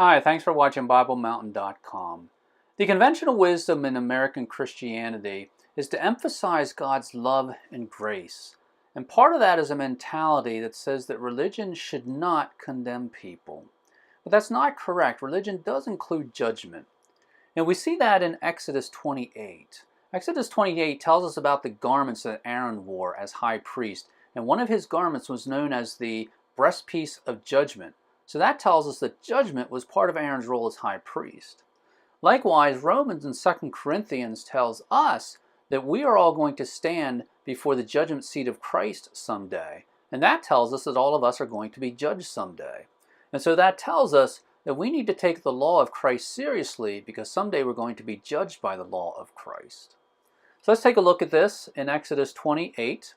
Hi, thanks for watching BibleMountain.com. The conventional wisdom in American Christianity is to emphasize God's love and grace. And part of that is a mentality that says that religion should not condemn people. But that's not correct. Religion does include judgment. And we see that in Exodus 28. Exodus 28 tells us about the garments that Aaron wore as high priest. And one of his garments was known as the breastpiece of judgment. So that tells us that judgment was part of Aaron's role as high priest. Likewise, Romans and 2 Corinthians tells us that we are all going to stand before the judgment seat of Christ someday. And that tells us that all of us are going to be judged someday. And so that tells us that we need to take the law of Christ seriously because someday we're going to be judged by the law of Christ. So let's take a look at this in Exodus 28.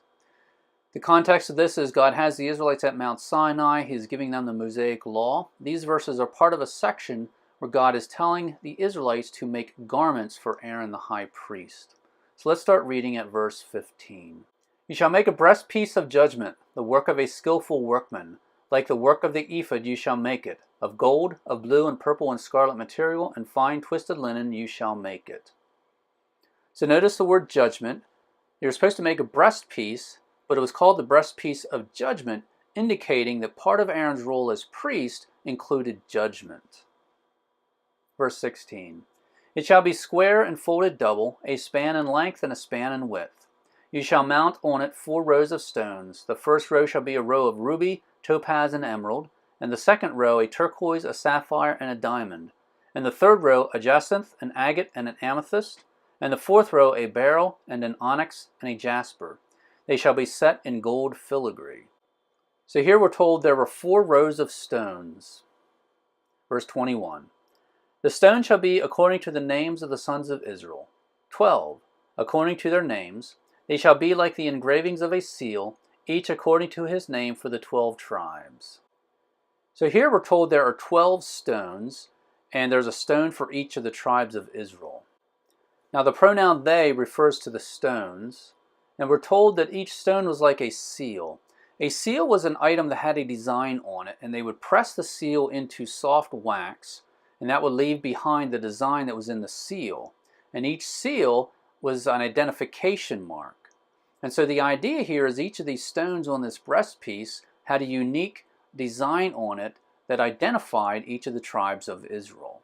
The context of this is God has the Israelites at Mount Sinai. He's giving them the Mosaic Law. These verses are part of a section where God is telling the Israelites to make garments for Aaron the high priest. So let's start reading at verse 15. You shall make a breastpiece of judgment, the work of a skillful workman. Like the work of the ephod you shall make it. Of gold, of blue and purple and scarlet material, and fine twisted linen you shall make it. So notice the word judgment. You're supposed to make a breastpiece, but it was called the breastpiece of judgment, indicating that part of Aaron's role as priest included judgment. Verse 16. It shall be square and folded double, a span in length and a span in width. You shall mount on it 4 rows of stones. The first row shall be a row of ruby, topaz, and emerald, and the second row a turquoise, a sapphire, and a diamond, and the third row a jacinth, an agate, and an amethyst, and the fourth row a beryl, and an onyx, and a jasper. They shall be set in gold filigree. So here we're told there were 4 rows of stones. Verse 21. The stone shall be according to the names of the sons of Israel. 12, according to their names. They shall be like the engravings of a seal, each according to his name for the 12 tribes. So here we're told there are 12 stones, and there's a stone for each of the tribes of Israel. Now the pronoun they refers to the stones. And we're told that each stone was like a seal. A seal was an item that had a design on it, and they would press the seal into soft wax, and that would leave behind the design that was in the seal. And each seal was an identification mark. And so the idea here is each of these stones on this breastpiece had a unique design on it that identified each of the tribes of Israel.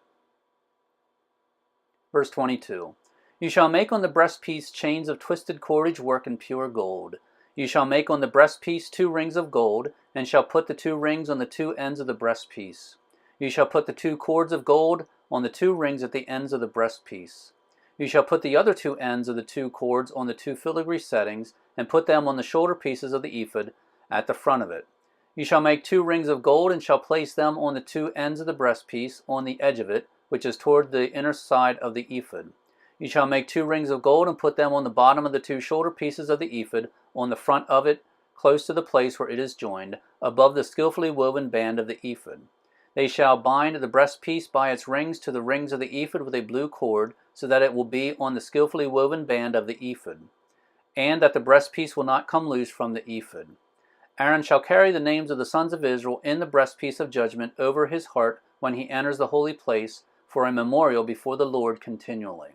Verse 22. You shall make on the breastpiece chains of twisted cordage work in pure gold. You shall make on the breastpiece 2 rings of gold, and shall put the 2 rings on the 2 ends of the breastpiece. You shall put the 2 cords of gold on the 2 rings at the ends of the breastpiece. You shall put the other 2 ends of the 2 cords on the 2 filigree settings, and put them on the shoulder pieces of the ephod at the front of it. You shall make 2 rings of gold, and shall place them on the 2 ends of the breastpiece on the edge of it, which is toward the inner side of the ephod. You shall make 2 rings of gold and put them on the bottom of the 2 shoulder pieces of the ephod, on the front of it, close to the place where it is joined, above the skillfully woven band of the ephod. They shall bind the breastpiece by its rings to the rings of the ephod with a blue cord, so that it will be on the skillfully woven band of the ephod, and that the breastpiece will not come loose from the ephod. Aaron shall carry the names of the sons of Israel in the breastpiece of judgment over his heart when he enters the holy place, for a memorial before the Lord continually.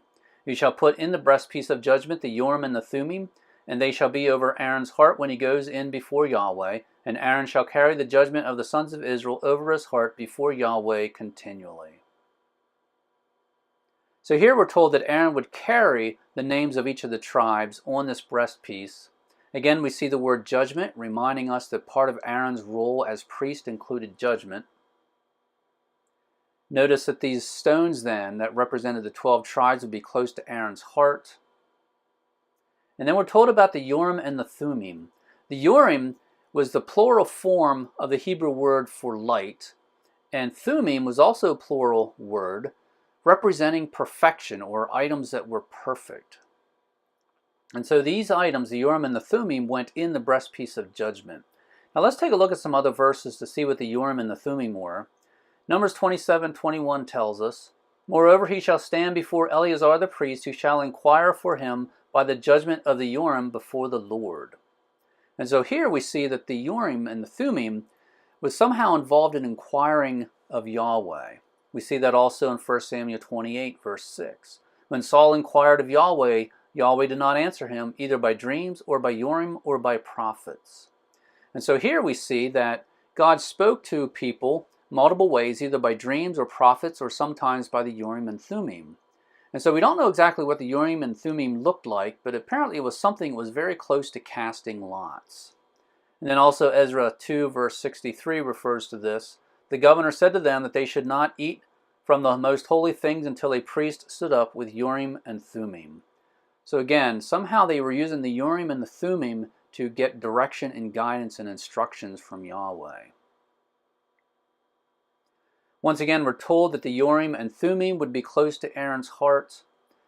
You shall put in the breastpiece of judgment the Urim and the Thummim, and they shall be over Aaron's heart when he goes in before Yahweh, and Aaron shall carry the judgment of the sons of Israel over his heart before Yahweh continually. So here we're told that Aaron would carry the names of each of the tribes on this breastpiece. Again, we see the word judgment, reminding us that part of Aaron's role as priest included judgment. Notice that these stones then that represented the 12 tribes would be close to Aaron's heart. And then we're told about the Urim and the Thummim. The Urim was the plural form of the Hebrew word for light, and Thummim was also a plural word representing perfection or items that were perfect. And so these items, the Urim and the Thummim, went in the breastpiece of judgment. Now let's take a look at some other verses to see what the Urim and the Thummim were. Numbers 27:21 tells us, Moreover, he shall stand before Eleazar the priest, who shall inquire for him by the judgment of the Urim before the Lord. And so here we see that the Urim and the Thummim was somehow involved in inquiring of Yahweh. We see that also in 1 Samuel 28, verse 6. When Saul inquired of Yahweh, Yahweh did not answer him, either by dreams or by Urim or by prophets. And so here we see that God spoke to people multiple ways, either by dreams or prophets, or sometimes by the Urim and Thummim. And so we don't know exactly what the Urim and Thummim looked like, but apparently it was something that was very close to casting lots. And then also Ezra 2 verse 63 refers to this. The governor said to them that they should not eat from the most holy things until a priest stood up with Urim and Thummim. So again, somehow they were using the Urim and the Thummim to get direction and guidance and instructions from Yahweh. Once again, we're told that the Urim and Thummim would be close to Aaron's heart.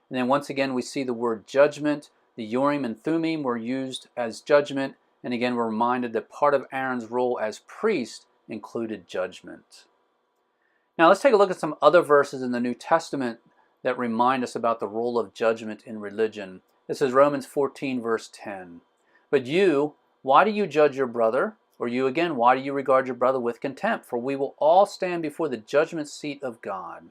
And then once again, we see the word judgment. The Urim and Thummim were used as judgment. And again, we're reminded that part of Aaron's role as priest included judgment. Now let's take a look at some other verses in the New Testament that remind us about the role of judgment in religion. This is Romans 14 verse 10. But you, why do you judge your brother? Or you again, why do you regard your brother with contempt? For we will all stand before the judgment seat of God.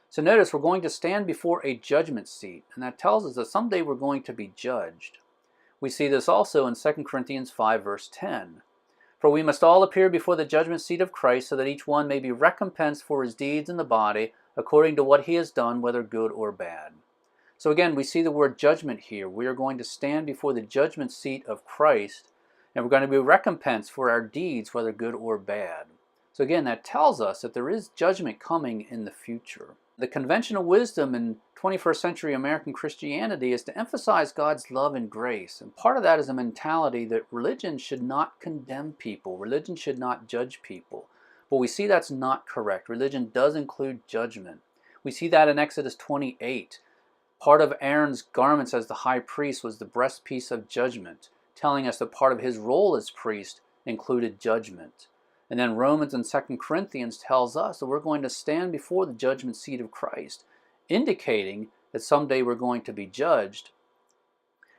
So notice we're going to stand before a judgment seat. And that tells us that someday we're going to be judged. We see this also in 2 Corinthians 5 verse 10. For we must all appear before the judgment seat of Christ, so that each one may be recompensed for his deeds in the body, according to what he has done, whether good or bad. So again, we see the word judgment here. We are going to stand before the judgment seat of Christ, and we're going to be recompensed for our deeds, whether good or bad. So again, that tells us that there is judgment coming in the future. The conventional wisdom in 21st century American Christianity is to emphasize God's love and grace. And part of that is a mentality that religion should not condemn people. Religion should not judge people. But we see that's not correct. Religion does include judgment. We see that in Exodus 28. Part of Aaron's garments as the high priest was the breastpiece of judgment, telling us that part of his role as priest included judgment. And then Romans and 2 Corinthians tells us that we're going to stand before the judgment seat of Christ, indicating that someday we're going to be judged.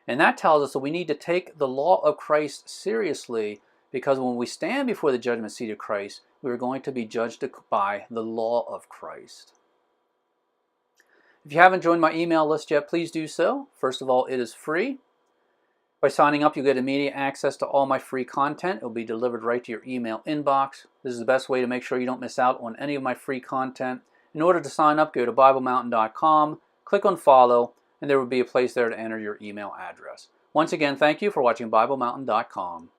And that tells us that we need to take the law of Christ seriously, because when we stand before the judgment seat of Christ, we are going to be judged by the law of Christ. If you haven't joined my email list yet, please do so. First of all, it is free. By signing up, you'll get immediate access to all my free content. It will be delivered right to your email inbox. This is the best way to make sure you don't miss out on any of my free content. In order to sign up, go to BibleMountain.com, click on follow, and there will be a place there to enter your email address. Once again, thank you for watching BibleMountain.com.